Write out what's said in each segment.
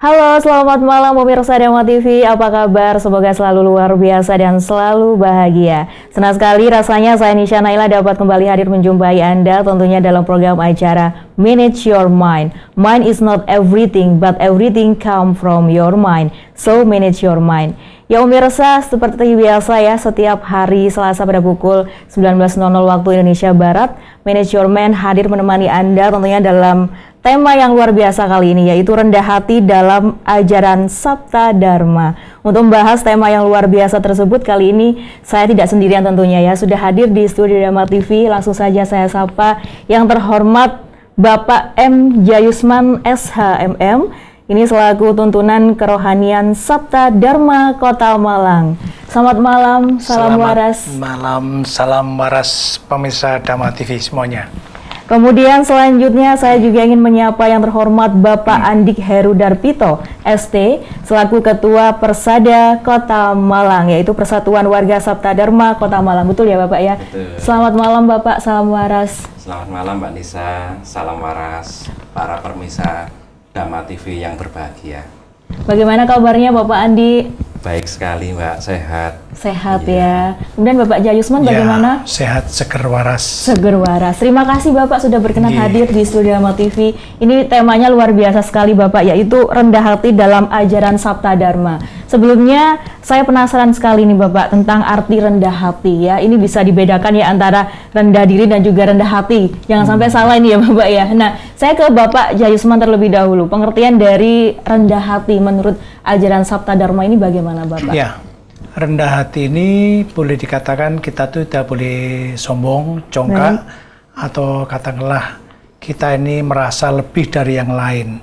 Halo, selamat malam pemirsa Dharma TV. Apa kabar? Semoga selalu luar biasa dan selalu bahagia. Senang sekali rasanya saya Nisha Naila dapat kembali hadir menjumpai Anda tentunya dalam program acara Manage Your Mind. Mind is not everything, but everything come from your mind. So manage your mind. Ya pemirsa, seperti biasa ya, setiap hari Selasa pada pukul 19.00 waktu Indonesia Barat, Manage Your Mind hadir menemani Anda tentunya dalam tema yang luar biasa kali ini, yaitu rendah hati dalam ajaran Sabta Dharma. Untuk membahas tema yang luar biasa tersebut, kali ini saya tidak sendirian tentunya ya. Sudah hadir di studio Dharma TV, langsung saja saya sapa yang terhormat Bapak M. Jayusman SHMM. Ini selaku tuntunan kerohanian Sabta Dharma Kota Malang. Selamat malam, salam waras. Selamat malam, salam waras pemirsa Dharma TV semuanya. Kemudian selanjutnya saya juga ingin menyapa yang terhormat Bapak Andik Heru Darpito, ST, selaku Ketua Persada Kota Malang, yaitu Persatuan Warga Sabta Dharma Kota Malang. Betul ya Bapak ya? Betul. Selamat malam Bapak, salam waras. Selamat malam Mbak Nisa, salam waras para pemirsa Dharma TV yang berbahagia. Bagaimana kabarnya Bapak Andi? Baik sekali Mbak, sehat. Sehat ya. Kemudian Bapak Jayusman bagaimana? Sehat, seger waras. Seger waras. Terima kasih Bapak sudah berkenan hadir di studio Dharma TV. Ini temanya luar biasa sekali Bapak, yaitu rendah hati dalam ajaran Sabta Dharma. Sebelumnya saya penasaran sekali nih Bapak tentang arti rendah hati ya. Ini bisa dibedakan ya antara rendah diri dan juga rendah hati. Jangan sampai salah ini ya Bapak ya. Nah, saya ke Bapak Jayusman terlebih dahulu. Pengertian dari rendah hati menurut ajaran Sabta Dharma ini bagaimana Bapak? Ya, rendah hati ini boleh dikatakan kita tuh tidak boleh sombong, congkak, atau katakanlah kita ini merasa lebih dari yang lain.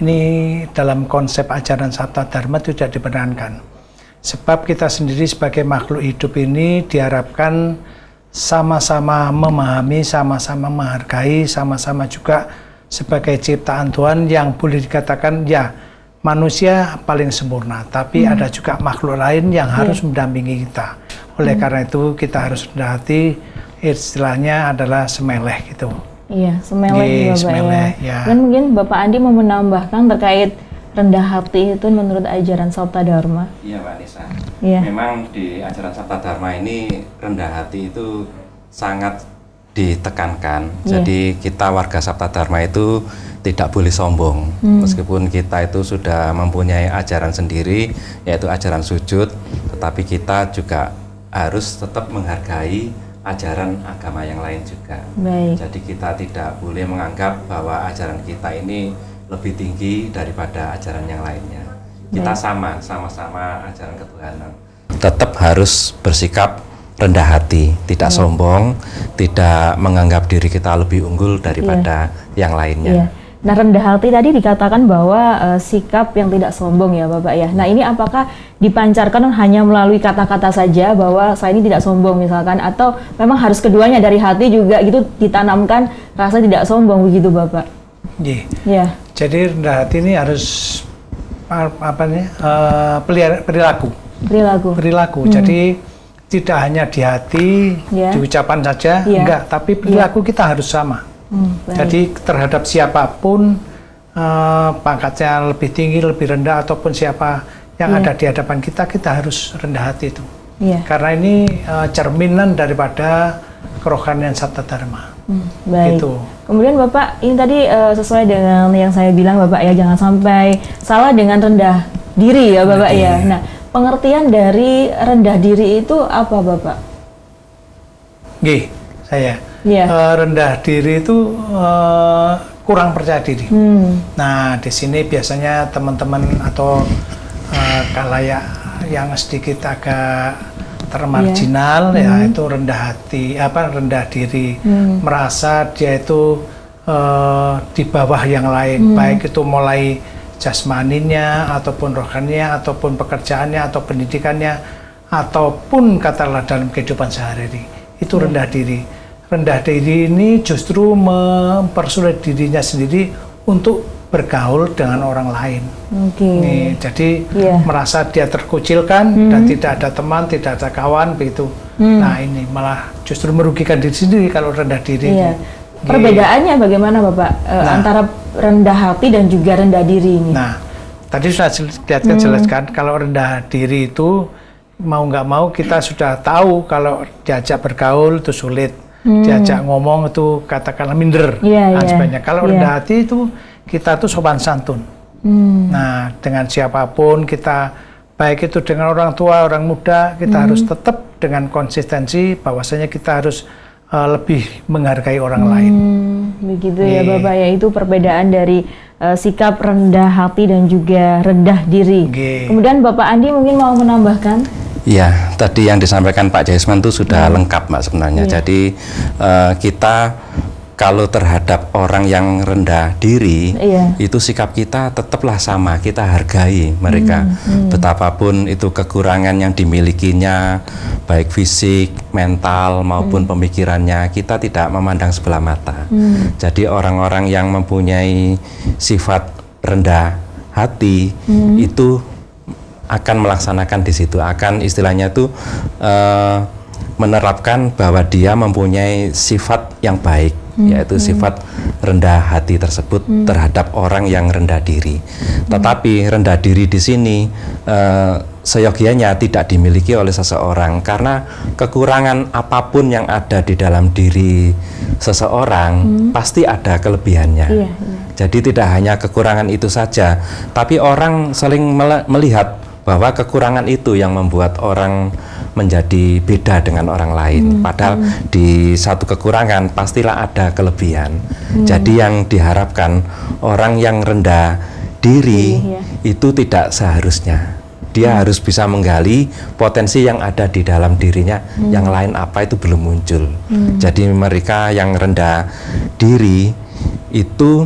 Ini dalam konsep ajaran Sabta Dharma tidak dibenarkan. Sebab kita sendiri sebagai makhluk hidup ini diharapkan sama-sama memahami, sama-sama menghargai, sama-sama juga sebagai ciptaan Tuhan yang boleh dikatakan ya manusia paling sempurna, tapi ada juga makhluk lain yang harus mendampingi kita. Oleh karena itu kita harus rendah hati, istilahnya adalah semeleh gitu. Iya, semeleh Bapak semeleh, ya. Dan mungkin Bapak Andi mau menambahkan terkait rendah hati itu menurut ajaran Sabta Dharma. Iya Mbak Nisa, memang di ajaran Sabta Dharma ini rendah hati itu sangat ditekankan. Jadi kita warga Sabta Dharma itu tidak boleh sombong, meskipun kita itu sudah mempunyai ajaran sendiri, yaitu ajaran sujud, tetapi kita juga harus tetap menghargai ajaran agama yang lain juga. Jadi kita tidak boleh menganggap bahwa ajaran kita ini lebih tinggi daripada ajaran yang lainnya. Kita sama-sama ajaran ketuhanan. Tetap harus bersikap rendah hati, tidak sombong, tidak menganggap diri kita lebih unggul daripada yang lainnya. Nah, rendah hati tadi dikatakan bahwa sikap yang tidak sombong ya Bapak ya. Nah, ini apakah dipancarkan hanya melalui kata-kata saja bahwa saya ini tidak sombong misalkan, atau memang harus keduanya dari hati juga gitu ditanamkan rasa tidak sombong begitu Bapak? Iya. Jadi rendah hati ini harus perilaku. Jadi tidak hanya di hati, di ucapan saja, enggak, tapi perilaku kita harus sama. Jadi terhadap siapapun pangkatnya lebih tinggi, lebih rendah, ataupun siapa yang ada di hadapan kita, kita harus rendah hati itu. Karena ini cerminan daripada kerohanian Sabta Dharma. Baik. Gitu. Kemudian Bapak, ini tadi sesuai dengan yang saya bilang Bapak ya, jangan sampai salah dengan rendah diri ya Bapak ya. Nah, pengertian dari rendah diri itu apa Bapak? Rendah diri itu kurang percaya diri. Nah, di sini biasanya teman-teman atau khalayak yang sedikit agak termarginal ya itu rendah hati, rendah diri, merasa dia itu di bawah yang lain, baik itu mulai jasmaninya ataupun rohaninya ataupun pekerjaannya atau pendidikannya ataupun katakanlah dalam kehidupan sehari-hari. Itu rendah diri. Rendah diri ini justru mempersulit dirinya sendiri untuk bergaul dengan orang lain. Jadi merasa dia terkucilkan dan tidak ada teman, tidak ada kawan begitu. Nah, ini malah justru merugikan diri sendiri kalau rendah diri. Perbedaannya bagaimana Bapak antara rendah hati dan juga rendah diri ini? Nah, tadi sudah jelaskan kalau rendah diri itu mau nggak mau kita sudah tahu kalau diajak bergaul itu sulit, diajak ngomong itu katakanlah minder dan sebagainya. Kalau rendah hati itu kita tuh sopan santun. Nah, dengan siapapun kita, baik itu dengan orang tua, orang muda, kita harus tetap dengan konsistensi bahwasanya kita harus lebih menghargai orang lain. Begitu ya Bapak ya, itu perbedaan dari sikap rendah hati dan juga rendah diri. Kemudian Bapak Andi mungkin mau menambahkan? Ya, tadi yang disampaikan Pak Jaisman itu sudah lengkap Mbak sebenarnya. Jadi kita kalau terhadap orang yang rendah diri, itu sikap kita tetaplah sama, kita hargai mereka. Betapapun itu kekurangan yang dimilikinya, baik fisik, mental, maupun pemikirannya, kita tidak memandang sebelah mata. Jadi orang-orang yang mempunyai sifat rendah hati, itu akan melaksanakan di situ, akan istilahnya itu menerapkan bahwa dia mempunyai sifat yang baik, yaitu sifat rendah hati tersebut terhadap orang yang rendah diri. Tetapi rendah diri di sini seyogianya tidak dimiliki oleh seseorang, karena kekurangan apapun yang ada di dalam diri seseorang pasti ada kelebihannya. Jadi tidak hanya kekurangan itu saja, tapi orang saling melihat bahwa kekurangan itu yang membuat orang menjadi beda dengan orang lain. Padahal di satu kekurangan pastilah ada kelebihan. Jadi yang diharapkan orang yang rendah diri itu tidak seharusnya. Dia harus bisa menggali potensi yang ada di dalam dirinya, yang lain apa itu belum muncul. Jadi mereka yang rendah diri itu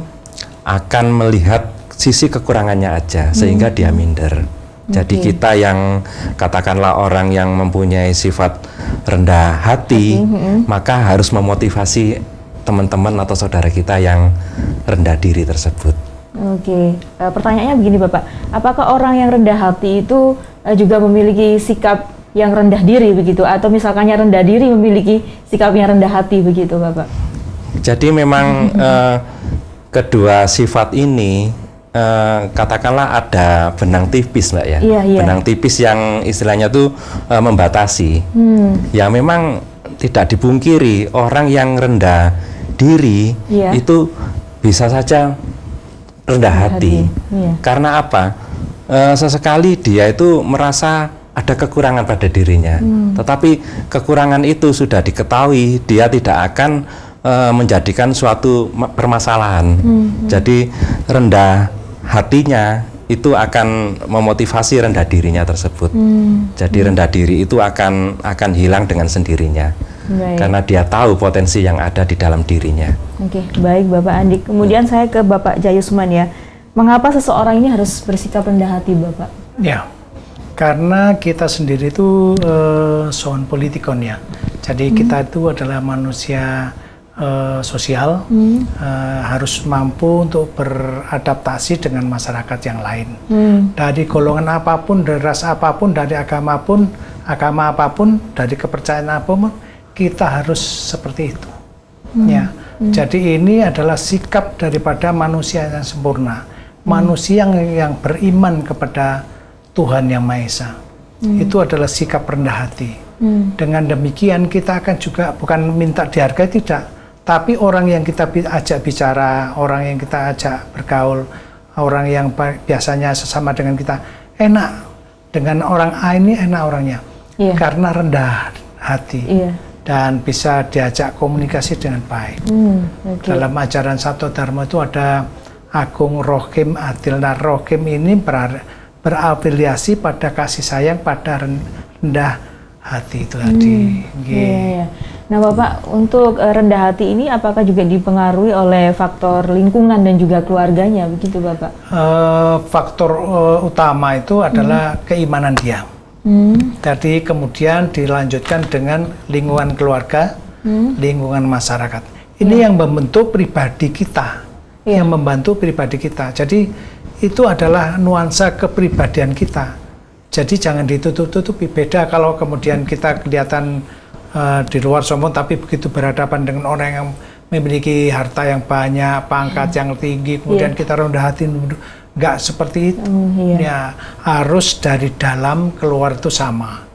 akan melihat sisi kekurangannya aja, sehingga dia minder. Jadi kita yang katakanlah orang yang mempunyai sifat rendah hati, maka harus memotivasi teman-teman atau saudara kita yang rendah diri tersebut. Pertanyaannya begini Bapak, apakah orang yang rendah hati itu juga memiliki sikap yang rendah diri begitu, atau misalkannya rendah diri memiliki sikap yang rendah hati begitu Bapak? Jadi memang kedua sifat ini katakanlah ada benang tipis Mbak ya, benang tipis yang istilahnya tuh membatasi. Ya memang tidak dipungkiri orang yang rendah diri itu bisa saja rendah hati. Karena apa? Sesekali dia itu merasa ada kekurangan pada dirinya, tetapi kekurangan itu sudah diketahui, dia tidak akan menjadikan suatu permasalahan. Jadi rendah hatinya itu akan memotivasi rendah dirinya tersebut. Jadi rendah diri itu akan hilang dengan sendirinya. Karena dia tahu potensi yang ada di dalam dirinya. Baik Bapak Andi. Kemudian saya ke Bapak Jayusman ya. Mengapa seseorang ini harus bersikap rendah hati Bapak? Ya, karena kita sendiri itu soon politikon ya. Jadi kita itu adalah manusia sosial, harus mampu untuk beradaptasi dengan masyarakat yang lain. Dari golongan apapun, dari ras apapun, dari agama apapun, dari kepercayaan apapun, kita harus seperti itu. Ya, jadi ini adalah sikap daripada manusia yang sempurna, manusia yang beriman kepada Tuhan Yang Maha Esa. Itu adalah sikap rendah hati. Dengan demikian kita akan juga bukan minta dihargai, tidak. Tapi orang yang kita ajak bicara, orang yang kita ajak bergaul, orang yang biasanya sesama dengan kita, enak. Dengan orang A ini enak orangnya. Karena rendah hati. Dan bisa diajak komunikasi dengan baik. Dalam ajaran Sabto Dharma itu ada Agung, Rohim, Adil. Nah, Rohim ini berafiliasi pada kasih sayang, pada rendah hati itu tadi. Nah Bapak, untuk rendah hati ini apakah juga dipengaruhi oleh faktor lingkungan dan juga keluarganya, begitu Bapak? Faktor utama itu adalah keimanan dia. Jadi kemudian dilanjutkan dengan lingkungan keluarga, lingkungan masyarakat. Ini yang membentuk pribadi kita, yang membantu pribadi kita. Jadi itu adalah nuansa kepribadian kita. Jadi jangan ditutup-tutupi. Beda kalau kemudian kita kelihatan di luar sombong, tapi begitu berhadapan dengan orang yang memiliki harta yang banyak, pangkat yang tinggi, kemudian kita rendah hati, nggak seperti itu. Ya harus dari dalam keluar itu sama.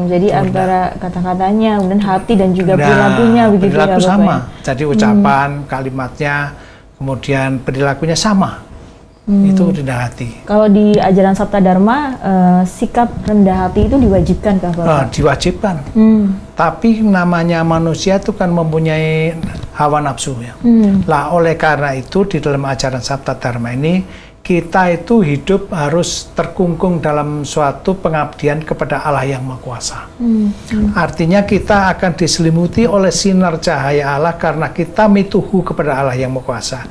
Jadi antara kata-katanya, kemudian hati dan juga perilakunya begitu perilaku ya, Bapak, sama. ya? Jadi ucapan, kalimatnya, kemudian perilakunya sama. Itu rendah hati. Kalau di ajaran Sabta Dharma, sikap rendah hati itu diwajibkan kah, Bapak? Diwajibkan. Tapi namanya manusia itu kan mempunyai hawa nafsu ya. Lah oleh karena itu di dalam ajaran Sabta Dharma ini kita itu hidup harus terkungkung dalam suatu pengabdian kepada Allah yang Maha Kuasa. Artinya kita akan diselimuti oleh sinar cahaya Allah karena kita mituhu kepada Allah yang Maha Kuasa.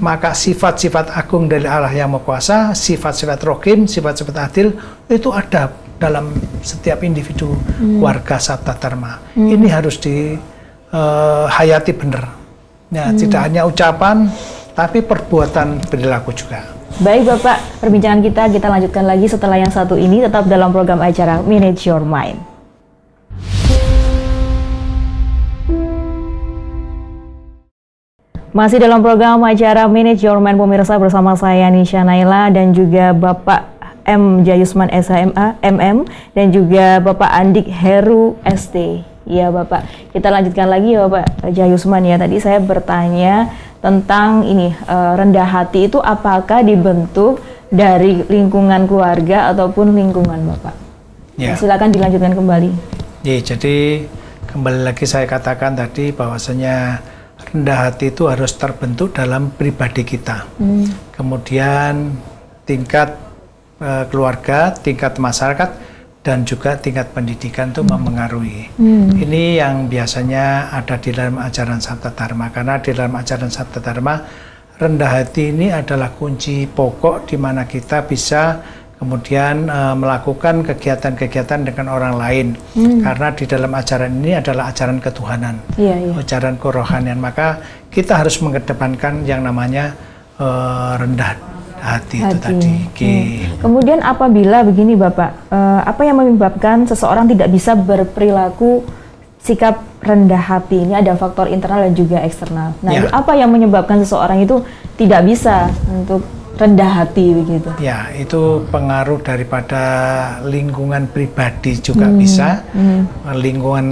Maka sifat-sifat agung dari Allah yang Maha Kuasa, sifat-sifat rohim, sifat-sifat adil itu ada dalam setiap individu warga Sabta Dharma. Ini harus dihayati benar. Ya, tidak hanya ucapan, tapi perbuatan perilaku juga. Baik Bapak, perbincangan kita lanjutkan lagi setelah yang satu ini, tetap dalam program acara Manage Your Mind. Masih dalam program acara Manage Your Mind pemirsa, bersama saya Nisha Naila dan juga Bapak M. Jayusman SHMA, MM, dan juga Bapak Andik Heru ST. Ya Bapak, kita lanjutkan lagi ya Bapak Jayusman ya. Tadi saya bertanya tentang ini, rendah hati itu apakah dibentuk dari lingkungan keluarga ataupun lingkungan Bapak? Ya. Silakan dilanjutkan kembali. Ya, jadi kembali lagi saya katakan tadi bahwasanya rendah hati itu harus terbentuk dalam pribadi kita. Kemudian tingkat keluarga, tingkat masyarakat, dan juga tingkat pendidikan itu mempengaruhi. Ini yang biasanya ada di dalam ajaran Sabta Dharma, karena di dalam ajaran Sabta Dharma rendah hati ini adalah kunci pokok di mana kita bisa kemudian melakukan kegiatan-kegiatan dengan orang lain. Karena di dalam ajaran ini adalah ajaran ketuhanan, ajaran kerohanian, maka kita harus mengedepankan yang namanya rendah hati itu tadi. Kemudian apabila begini Bapak, apa yang menyebabkan seseorang tidak bisa berperilaku sikap rendah hati? Ini ada faktor internal dan juga eksternal. Nah, apa yang menyebabkan seseorang itu tidak bisa untuk rendah hati begitu? Ya, itu pengaruh daripada lingkungan pribadi juga bisa, lingkungan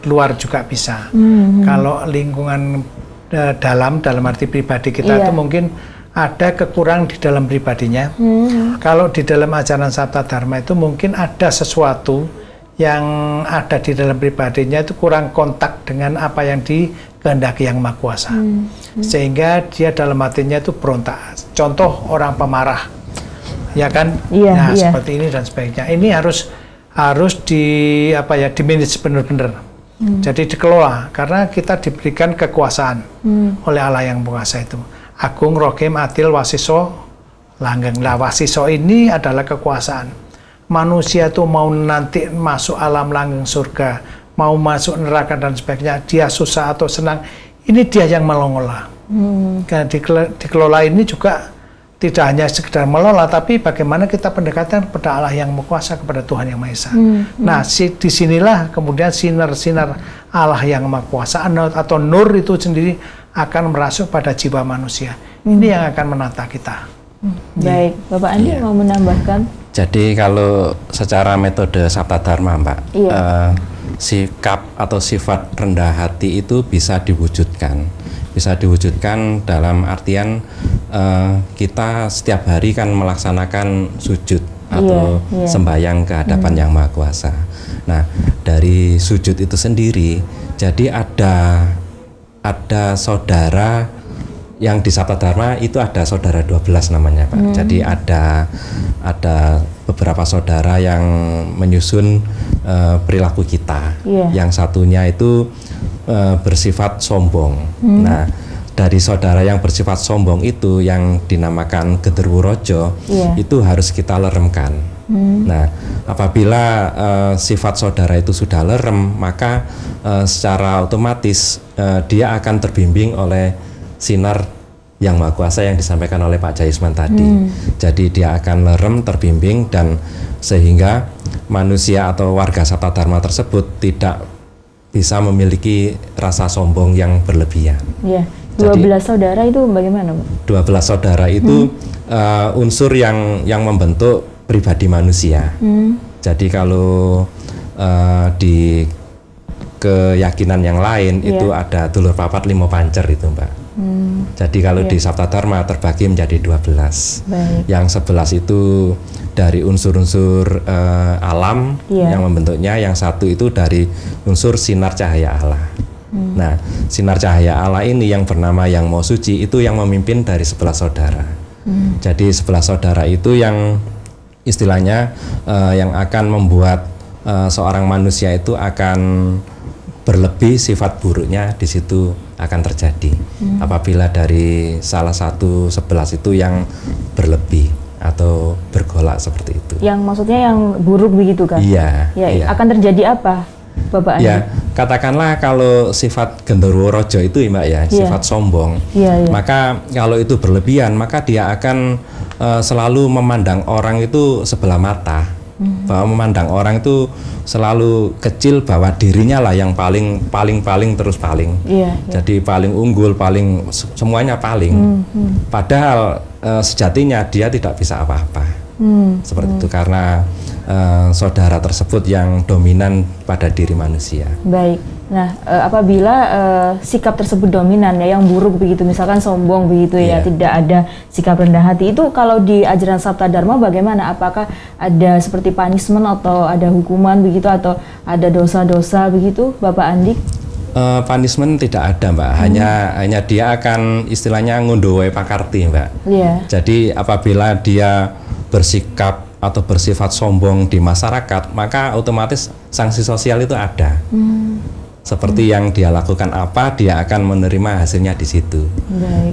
luar juga bisa. Kalau lingkungan dalam arti pribadi kita itu mungkin ada kekurangan di dalam pribadinya. Kalau di dalam ajaran Sabta Dharma itu mungkin ada sesuatu yang ada di dalam pribadinya itu kurang kontak dengan apa yang dikehendaki yang Maha Kuasa. Sehingga dia dalam hatinya itu berontak. Contoh orang pemarah, ya kan? Seperti ini dan sebagainya. Ini harus di-manage benar-benar. Jadi dikelola karena kita diberikan kekuasaan oleh Allah yang Maha Kuasa itu. Agung, Rohim, Adil, Wasiso, Langgeng. Nah, Wasiso ini adalah kekuasaan. Manusia itu mau nanti masuk alam langgeng surga, mau masuk neraka dan sebagainya, dia susah atau senang, ini dia yang mengelola. Karena dikelola ini juga tidak hanya sekedar mengelola, tapi bagaimana kita pendekatan kepada Allah yang Maha Kuasa, kepada Tuhan yang Maha Esa. Nah, disinilah kemudian sinar-sinar Allah yang Maha Kuasa atau nur itu sendiri akan merasuk pada jiwa manusia. Ini yang akan menata kita. Baik, Bapak Andi mau menambahkan? Jadi kalau secara metode Sabta Dharma, Mbak, sikap atau sifat rendah hati itu bisa diwujudkan. Bisa diwujudkan dalam artian kita setiap hari kan melaksanakan sujud atau sembahyang ke hadapan yang Maha Kuasa. Nah, dari sujud itu sendiri, jadi ada saudara yang di Sabta Dharma itu ada saudara 12 namanya Pak. Jadi ada beberapa saudara yang menyusun perilaku kita. Yang satunya itu bersifat sombong. Nah, dari saudara yang bersifat sombong itu yang dinamakan Genderuwo itu harus kita leremkan. Nah, apabila sifat saudara itu sudah lerem, maka secara otomatis dia akan terbimbing oleh sinar yang Maha Kuasa yang disampaikan oleh Pak Jayusman tadi. Jadi dia akan lerem, terbimbing, dan sehingga manusia atau warga Sabta Dharma tersebut tidak bisa memiliki rasa sombong yang berlebihan. 12 saudara itu bagaimana, Bu? 12 saudara itu unsur yang membentuk pribadi manusia. Jadi kalau di keyakinan yang lain itu ada dulur papat limo pancer itu, Mbak. Jadi kalau di Saptadharma terbagi menjadi 12. Yang 11 itu dari unsur-unsur alam yang membentuknya, yang satu itu dari unsur sinar cahaya Allah. Nah, sinar cahaya Allah ini yang bernama Yang Maha Suci itu yang memimpin dari 11 saudara. Jadi 11 saudara itu yang istilahnya yang akan membuat seorang manusia itu akan berlebih, sifat buruknya di situ akan terjadi apabila dari salah satu 11 itu yang berlebih atau bergolak seperti itu. Yang maksudnya yang buruk begitu kan? Iya. Iya. Akan terjadi apa, Bapak Andi? Ya, katakanlah kalau sifat genderuwo rojo itu, Mbak ya, sifat sombong. Maka kalau itu berlebihan, maka dia akan selalu memandang orang itu sebelah mata. Bahwa memandang orang itu selalu kecil, bahwa dirinya lah yang paling terus paling. Jadi paling unggul, paling semuanya paling. Padahal sejatinya dia tidak bisa apa-apa. Seperti itu karena saudara tersebut yang dominan pada diri manusia. Baik. Nah, apabila sikap tersebut dominan ya, yang buruk begitu, misalkan sombong begitu ya, tidak ada sikap rendah hati, itu kalau di ajaran Saptadharma bagaimana? Apakah ada seperti punishment atau ada hukuman begitu, atau ada dosa-dosa begitu, Bapak Andi? Punishment tidak ada, Mbak. Hanya dia akan istilahnya ngunduwe pakarti, Mbak. Jadi apabila dia bersikap atau bersifat sombong di masyarakat, maka otomatis sanksi sosial itu ada. Seperti yang dia lakukan apa, dia akan menerima hasilnya di situ.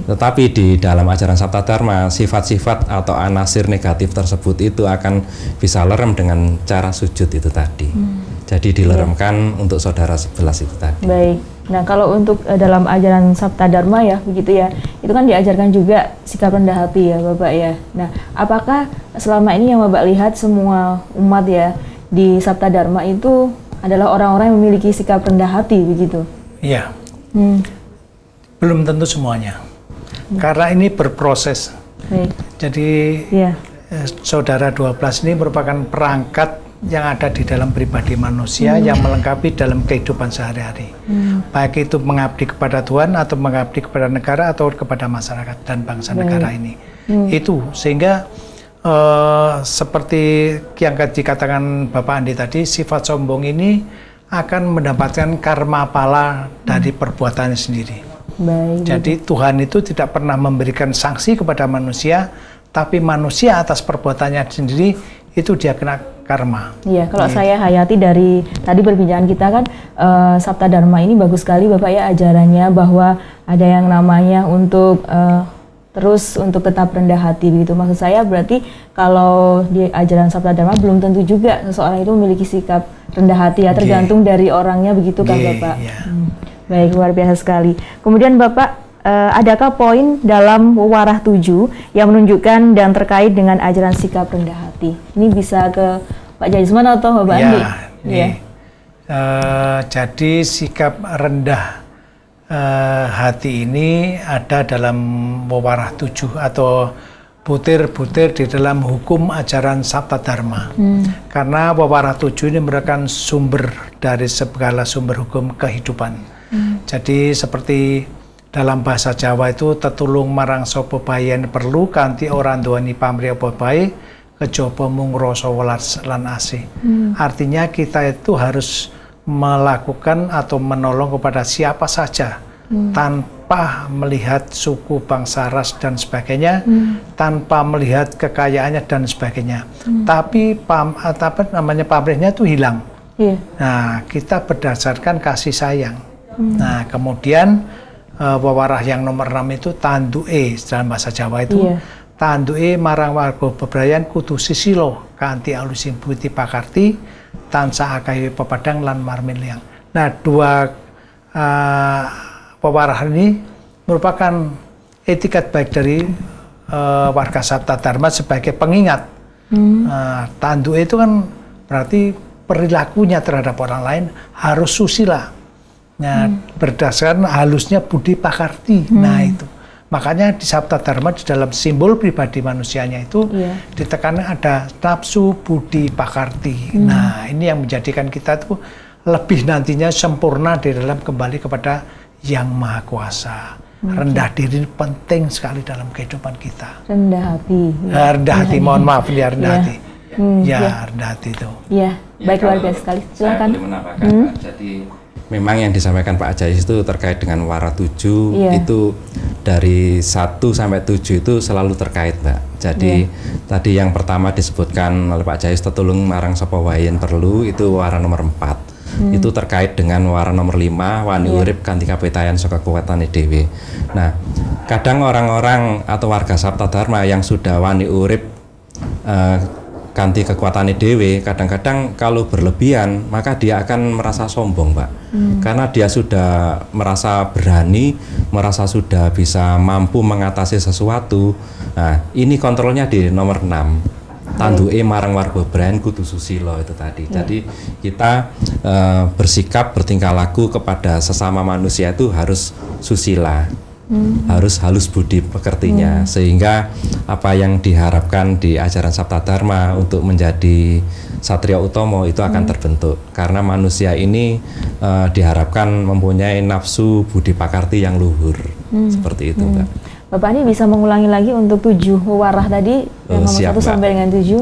Tetapi di dalam ajaran Saptadharma, sifat-sifat atau anasir negatif tersebut itu akan bisa lerem dengan cara sujud itu tadi. Jadi dileremkan untuk saudara 11 itu tadi. Baik. Nah, kalau untuk dalam ajaran Saptadharma ya, begitu ya, itu kan diajarkan juga sikap rendah hati ya, Bapak ya. Nah, apakah selama ini yang Bapak lihat semua umat ya di Saptadharma itu adalah orang-orang yang memiliki sikap rendah hati begitu? Iya. Belum tentu semuanya. Karena ini berproses. Jadi saudara 12 ini merupakan perangkat yang ada di dalam pribadi manusia yang melengkapi dalam kehidupan sehari-hari. Baik itu mengabdi kepada Tuhan atau mengabdi kepada negara atau kepada masyarakat dan bangsa negara ini. Itu sehingga seperti yang dikatakan Bapak Andi tadi, sifat sombong ini akan mendapatkan karma pala dari perbuatannya sendiri. Jadi Tuhan itu tidak pernah memberikan sanksi kepada manusia, tapi manusia atas perbuatannya sendiri itu dia kena karma. Iya, kalau saya hayati dari tadi perbincangan kita kan, Saptadharma ini bagus sekali Bapak ya ajarannya, bahwa ada yang namanya untuk terus untuk tetap rendah hati begitu. Maksud saya berarti kalau di ajaran Saptadharma belum tentu juga seseorang itu memiliki sikap rendah hati ya, tergantung dari orangnya begitu kan Bapak. Baik, luar biasa sekali. Kemudian Bapak, adakah poin dalam Wewarah 7 yang menunjukkan dan terkait dengan ajaran sikap rendah hati? Ini bisa ke Pak Jayusman atau Bapak Andi? Jadi sikap rendah hati ini ada dalam Wewarah 7 atau butir-butir di dalam hukum ajaran Saptadharma. Karena Wewarah 7 ini merupakan sumber dari segala sumber hukum kehidupan. Jadi seperti dalam bahasa Jawa itu tetulung marang sapa bayan perlu kanthi ora nduweni pamrih apa bae kejaba mung rasa welas lan asih. Artinya kita itu harus melakukan atau menolong kepada siapa saja tanpa melihat suku, bangsa, ras dan sebagainya, tanpa melihat kekayaannya dan sebagainya. Tapi pamrihnya itu hilang. Nah, kita berdasarkan kasih sayang. Nah, kemudian wewarah yang nomor 6 itu tanduke dalam bahasa Jawa itu tanduke marang warga bebrayan kudu sisilo kanthi alusin buti pakarti tansah akahi pepadang lan marmin liang. Nah, dua wewarah ini merupakan etikat baik dari warga Saptadharma sebagai pengingat. Tanduke itu kan berarti perilakunya terhadap orang lain harus susila. Nah, berdasarkan halusnya budi pakarti. Nah, itu. Makanya di Sabta Dharma di dalam simbol pribadi manusianya itu ditekankan ada nafsu budi pakarti. Nah, ini yang menjadikan kita tuh lebih nantinya sempurna di dalam kembali kepada Yang Maha Kuasa. Rendah diri penting sekali dalam kehidupan kita. Rendah hati. Rendah hati, mohon maaf ya, rendah hati. Rendah hati itu. Ya, baik, luar biasa sekali. Silakan. Jadi memang yang disampaikan Pak Ajais itu terkait dengan wara 7 itu dari 1 sampai 7 itu selalu terkait, Mbak. Jadi tadi yang pertama disebutkan oleh Pak Ajais, tetulung marang sapa wae yen perlu, itu wara nomor 4. Itu terkait dengan wara nomor 5, wani urip kanthi kapitayan saka kekuatane dhewe. Nah, kadang orang-orang atau warga Sabta Dharma yang sudah wani urip kanthi kekuatane dhewe, kadang-kadang kalau berlebihan maka dia akan merasa sombong, Pak. Karena dia sudah merasa berani, merasa sudah bisa mampu mengatasi sesuatu. Nah, ini kontrolnya di nomor 6. Tanduke marang warga bebrayan kudu susila itu tadi. Jadi kita bersikap bertingkah laku kepada sesama manusia itu harus susila. Harus halus budi pekertinya, sehingga apa yang diharapkan di ajaran Sabta Dharma untuk menjadi Satria Utomo itu akan terbentuk, karena manusia ini diharapkan mempunyai nafsu budi pakarti yang luhur. Seperti itu, Mbak. Bapak ini bisa mengulangi lagi untuk 7 wewarah tadi yang nomor 1 sampai dengan 7.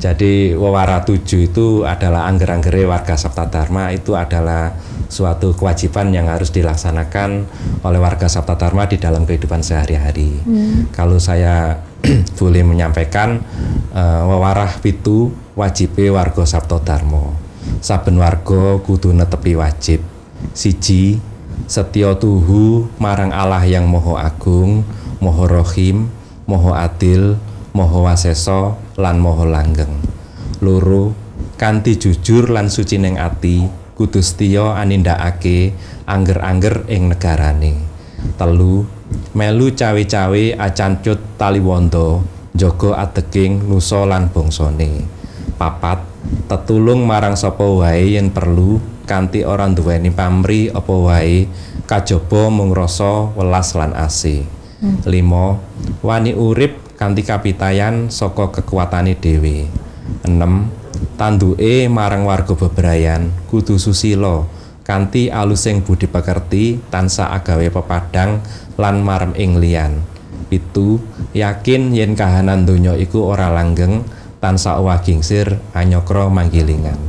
Jadi wewara 7 itu adalah angger-anggere warga Sabta Dharma, itu adalah suatu kewajiban yang harus dilaksanakan oleh warga Sabta Dharma di dalam kehidupan sehari-hari. Kalau saya boleh menyampaikan, wewarah 7 wajibe warga Sabta Dharma. Saben warga kudu netepi wajib. 1, setya tuhu marang Allah yang Maha Agung, Maha Rahim, Maha Adil, Maha Wasesa lan Maha Langgeng. 2, kanthi jujur lan suci ning ati, kudu setya anindakake angger-angger ing negarane. 3, melu cawe-cawe acancut taliwondo, njaga ateging nusa lan bangsane. 4, tetulung marang sapa wae yen perlu, kanthi ora nduweni pamrih apa wae, kajaba mung rasa welas lan asih. 5, wani urip kanthi kapitayan saka kekuatane dhewe. 6, tanduke marang warga bebrayan kudu susila kanthi alusing budi pekerti tansah agawe pepadang lan marem ing liyan. 7, yakin yen kahanan donya iku ora langgeng, tansah owah gingsir anyokra manggilingan.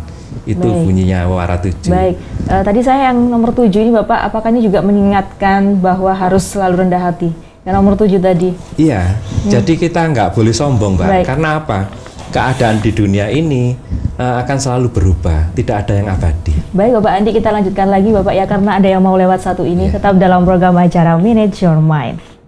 Itu bunyinya wara 7. Baik, tadi saya yang nomor 7 ini Bapak, apakah ini juga mengingatkan bahwa harus selalu rendah hati? Yang nomor 7 tadi. Iya, jadi kita nggak boleh sombong, Mbak. Baik. Karena apa? Keadaan di dunia ini akan selalu berubah, tidak ada yang abadi. Baik Bapak Andi, kita lanjutkan lagi Bapak ya, karena ada yang mau lewat satu ini. Tetap dalam program acara Manage Your Mind.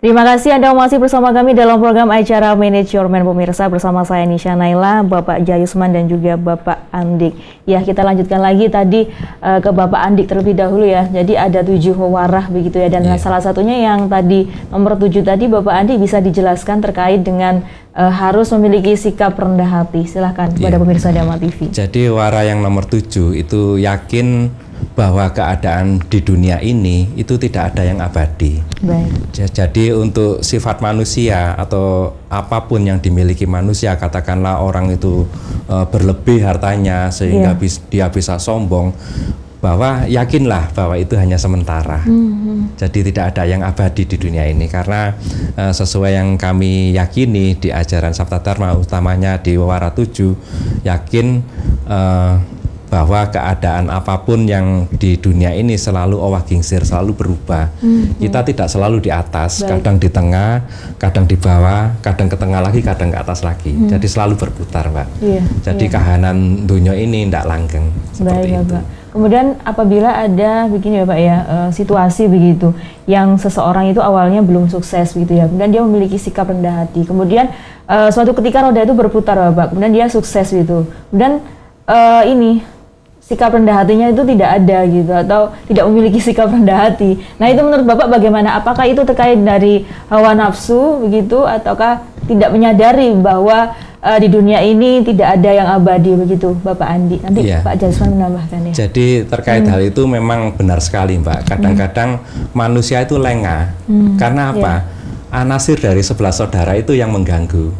Terima kasih Anda masih bersama kami dalam program acara Manage Your Mind, pemirsa, bersama saya Nisha Naila, Bapak Jayusman dan juga Bapak Andik. Ya, kita lanjutkan lagi tadi ke Bapak Andik terlebih dahulu ya. Jadi ada 7 wewarah begitu ya, dan salah satunya yang tadi nomor 7 tadi Bapak Andik bisa dijelaskan terkait dengan harus memiliki sikap rendah hati. Silahkan kepada pemirsa Dharma TV. Jadi wara yang nomor 7 itu yakin bahwa keadaan di dunia ini itu tidak ada yang abadi. Baik. Jadi untuk sifat manusia atau apapun yang dimiliki manusia, katakanlah orang itu berlebih hartanya sehingga dia bisa sombong, bahwa yakinlah bahwa itu hanya sementara. Jadi tidak ada yang abadi di dunia ini, karena sesuai yang kami yakini di ajaran Sabta Dharma, utamanya di wara 7, yakin bahwa keadaan apapun yang di dunia ini selalu owah gingsir, selalu berubah. Kita tidak selalu di atas, kadang di tengah, kadang di bawah, kadang ke tengah lagi, kadang ke atas lagi. Jadi selalu berputar, Mbak. Jadi kahanan dunia ini tidak langgeng. Seperti itu. Bapak. Kemudian apabila ada begini ya Pak ya, situasi begitu yang seseorang itu awalnya belum sukses begitu ya, kemudian dia memiliki sikap rendah hati, kemudian suatu ketika roda itu berputar Bapak, kemudian dia sukses gitu, kemudian ini sikap rendah hatinya itu tidak ada gitu, atau tidak memiliki sikap rendah hati. Nah itu menurut Bapak bagaimana? Apakah itu terkait dari hawa nafsu begitu, ataukah tidak menyadari bahwa di dunia ini tidak ada yang abadi begitu, Bapak Andi? Nanti Pak Jasman menambahkan ya. Jadi terkait hal itu memang benar sekali, Mbak. Kadang-kadang manusia itu lengah. Karena apa? Anasir dari 11 saudara itu yang mengganggu.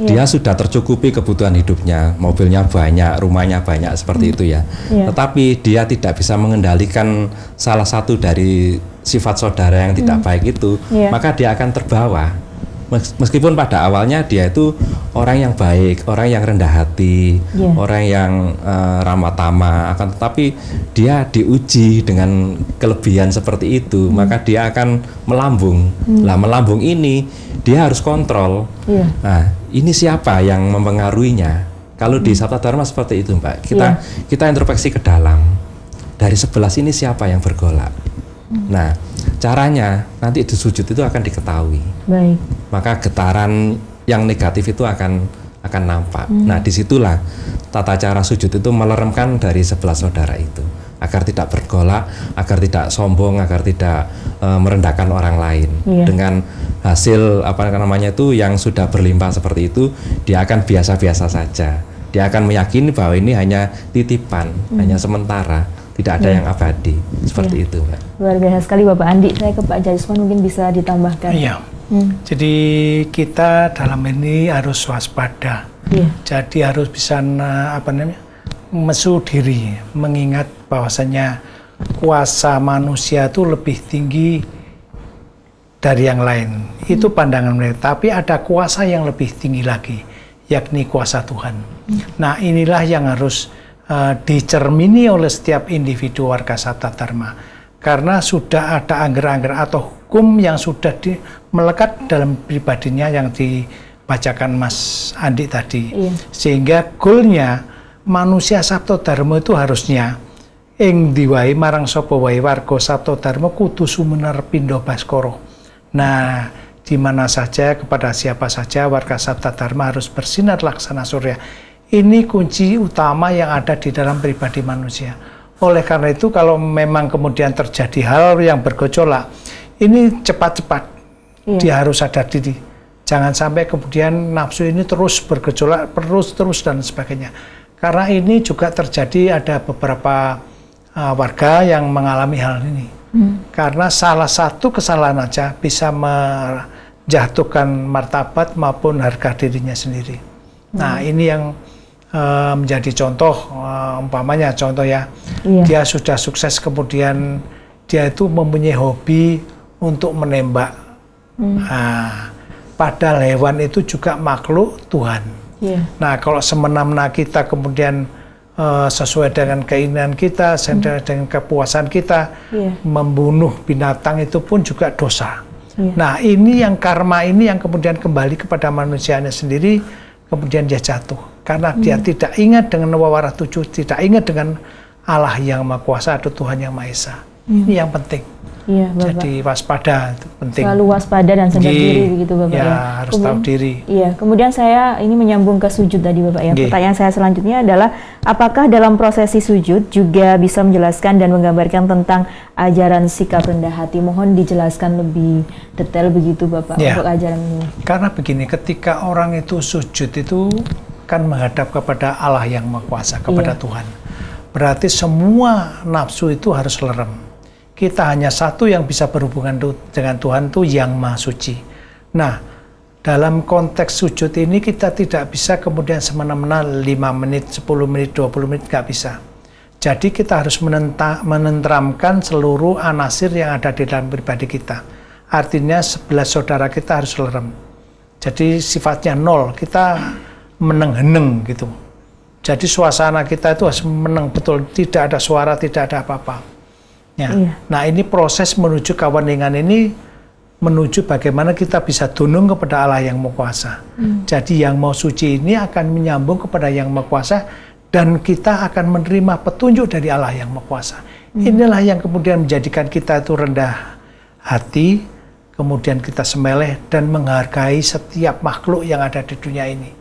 Dia sudah tercukupi kebutuhan hidupnya, mobilnya banyak, rumahnya banyak, seperti itu ya. Tetapi dia tidak bisa mengendalikan salah satu dari sifat saudara yang tidak baik itu, maka dia akan terbawa. Meskipun pada awalnya dia itu orang yang baik, orang yang rendah hati, orang yang ramah tamah, akan tetapi dia diuji dengan kelebihan seperti itu, maka dia akan melambung. Lah melambung ini dia harus kontrol. Nah, ini siapa yang mempengaruhinya? Kalau di Sabta Dharma seperti itu, Mbak. Kita introspeksi ke dalam. Dari 11 ini siapa yang bergolak? Nah, caranya nanti di sujud itu akan diketahui. Baik. Maka getaran yang negatif itu akan nampak. Nah, disitulah tata cara sujud itu meleremkan dari 11 saudara itu, agar tidak bergolak, agar tidak sombong, agar tidak merendahkan orang lain. Dengan hasil apa namanya itu yang sudah berlimpah seperti itu, dia akan biasa-biasa saja. Dia akan meyakini bahwa ini hanya titipan, hanya sementara. Tidak ada yang abadi, seperti itu, Mbak. Luar biasa sekali, Bapak Andi. Saya ke Pak Jasman mungkin bisa ditambahkan. Iya. Jadi kita dalam ini harus waspada. Jadi harus bisa mesu diri, mengingat bahwasanya kuasa manusia itu lebih tinggi dari yang lain. Itu pandangan mereka. Tapi ada kuasa yang lebih tinggi lagi, yakni kuasa Tuhan. Nah, inilah yang harus dicermini oleh setiap individu warga Sabta Dharma, karena sudah ada angger-angger atau hukum yang sudah melekat dalam pribadinya yang dibacakan Mas Andi tadi. Sehingga goalnya manusia Sabta Dharma itu harusnya ing diwai marang sapa wae warga Sabta Dharma kudu sumener pindha baskara. Nah, di mana saja kepada siapa saja warga Sabta Dharma harus bersinar laksana surya. Ini kunci utama yang ada di dalam pribadi manusia. Oleh karena itu, kalau memang kemudian terjadi hal yang bergejolak, ini cepat-cepat dia harus sadar diri. Jangan sampai kemudian nafsu ini terus bergejolak, terus dan sebagainya. Karena ini juga terjadi, ada beberapa warga yang mengalami hal ini. Karena salah satu kesalahan aja bisa menjatuhkan martabat maupun harga dirinya sendiri. Nah, ini yang menjadi contoh, umpamanya contoh ya, dia sudah sukses kemudian dia itu mempunyai hobi untuk menembak. Nah, padahal hewan itu juga makhluk Tuhan. Nah, kalau semena-mena kita kemudian sesuai dengan keinginan kita, sesuai dengan kepuasan kita, membunuh binatang itu pun juga dosa. Nah, ini yang karma ini yang kemudian kembali kepada manusianya sendiri, kemudian dia jatuh. Karena dia tidak ingat dengan wawarah tujuh, tidak ingat dengan Allah yang Maha Kuasa atau Tuhan yang Maha Esa. Ini yang penting. Jadi waspada itu penting. Selalu waspada dan sadar diri begitu, Bapak ya. Harus tahu diri. Kemudian saya ini menyambung ke sujud tadi, Bapak ya. Pertanyaan saya selanjutnya adalah, apakah dalam prosesi sujud juga bisa menjelaskan dan menggambarkan tentang ajaran sikap rendah hati? Mohon dijelaskan lebih detail begitu, Bapak, untuk ajaran ini. Karena begini, ketika orang itu sujud itu kan menghadap kepada Allah yang Maha Kuasa, kepada Tuhan. Berarti semua nafsu itu harus lerem. Kita hanya satu yang bisa berhubungan dengan Tuhan, itu yang Maha Suci. Nah, dalam konteks sujud ini kita tidak bisa kemudian semena-mena 5 menit, 10 menit, 20 menit, nggak bisa. Jadi kita harus menenteramkan seluruh anasir yang ada di dalam pribadi kita. Artinya 11 saudara kita harus lerem. Jadi sifatnya 0, kita meneng-heneng gitu. Jadi suasana kita itu harus meneng betul, tidak ada suara, tidak ada apa-apa. Nah, ini proses menuju kawaningan ini, menuju bagaimana kita bisa tunung kepada Allah yang Maha Kuasa. Jadi yang Maha Suci ini akan menyambung kepada yang Maha Kuasa, dan kita akan menerima petunjuk dari Allah yang Maha Kuasa. Inilah yang kemudian menjadikan kita itu rendah hati, kemudian kita semeleh dan menghargai setiap makhluk yang ada di dunia ini.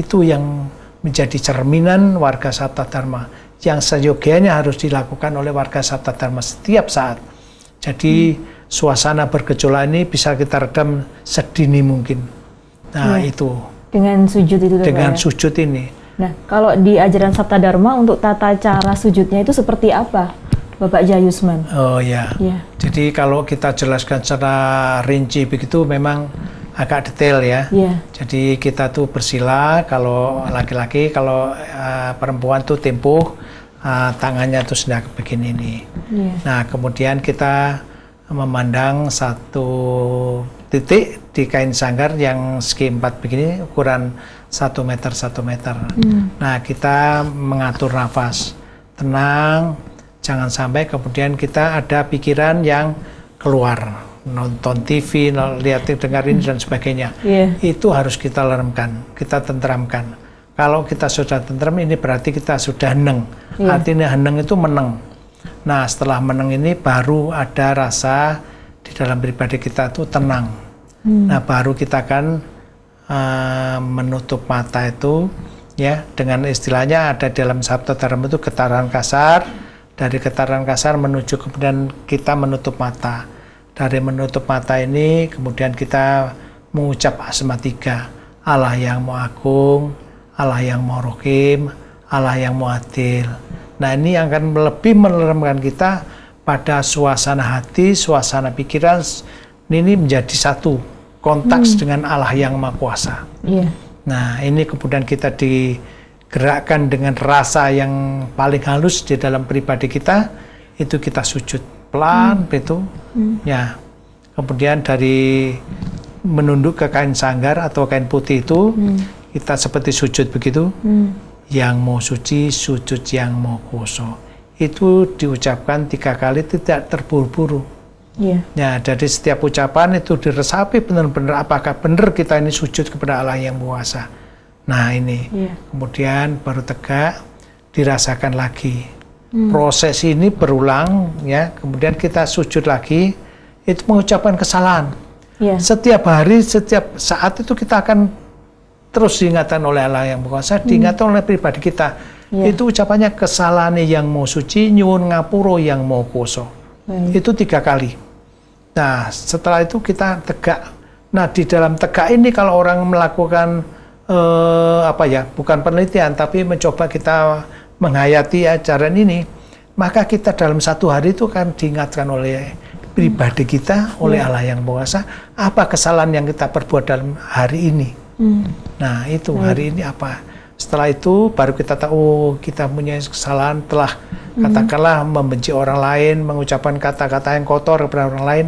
Itu yang menjadi cerminan warga Sabta Dharma, yang seyogianya harus dilakukan oleh warga Sabta Dharma setiap saat. Jadi suasana bergejolak ini bisa kita redam sedini mungkin. Nah itu. Dengan sujud itu. Dengan sujud ini. Nah kalau di ajaran Sabta Dharma untuk tata cara sujudnya itu seperti apa, Bapak Jayusman? Oh ya. Jadi kalau kita jelaskan secara rinci begitu memang agak detail ya. Jadi kita tuh bersila, kalau laki-laki, kalau perempuan tuh tempuh, tangannya tuh sedang begini ini. Nah kemudian kita memandang satu titik di kain sanggar yang segi 4 begini, ukuran 1 meter 1 meter. Nah kita mengatur nafas, tenang, jangan sampai kemudian kita ada pikiran yang keluar. Nonton TV, lihat, dengar ini dan sebagainya. Itu harus kita leremkan, kita tenteramkan. Kalau kita sudah tenteram ini berarti kita sudah heneng. Artinya heneng itu meneng. Nah setelah meneng ini baru ada rasa di dalam pribadi kita itu tenang. Nah baru kita akan menutup mata itu ya, dengan istilahnya ada dalam Sabta Dharma itu getaran kasar. Dari getaran kasar menuju kemudian kita menutup mata. Dari menutup mata ini kemudian kita mengucap asma 3, Allah yang Maha Agung, Allah yang Maha Rohim, Allah yang Maha Adil. Nah ini akan lebih meleremkan kita pada suasana hati, suasana pikiran ini menjadi satu kontaks dengan Allah yang Maha Kuasa. Nah ini kemudian kita digerakkan dengan rasa yang paling halus di dalam pribadi kita, itu kita sujud pelan itu ya. Kemudian dari menunduk ke kain sanggar atau kain putih itu kita seperti sujud begitu. Yang mau suci sujud yang mau kuso, itu diucapkan 3 kali tidak terburu-buru. Ya dari setiap ucapan itu diresapi benar-benar apakah benar kita ini sujud kepada Allah yang Kuasa. Nah ini kemudian baru tegak, dirasakan lagi. Proses ini berulang ya, kemudian kita sujud lagi, itu mengucapkan kesalahan. Setiap hari, setiap saat itu kita akan terus diingatkan oleh Allah yang Kuasa, diingatkan oleh pribadi kita. Itu ucapannya kesalahan yang mau suci, nyuwun ngapuro yang mau kuso. Itu 3 kali. Nah setelah itu kita tegak. Nah di dalam tegak ini kalau orang melakukan bukan penelitian tapi mencoba kita menghayati ajaran ini, maka kita dalam 1 hari itu kan diingatkan oleh pribadi kita, oleh Allah yang Kuasa, apa kesalahan yang kita perbuat dalam hari ini. Nah itu hari ini apa. Setelah itu baru kita tahu kita punya kesalahan, telah katakanlah membenci orang lain, mengucapkan kata-kata yang kotor kepada orang lain.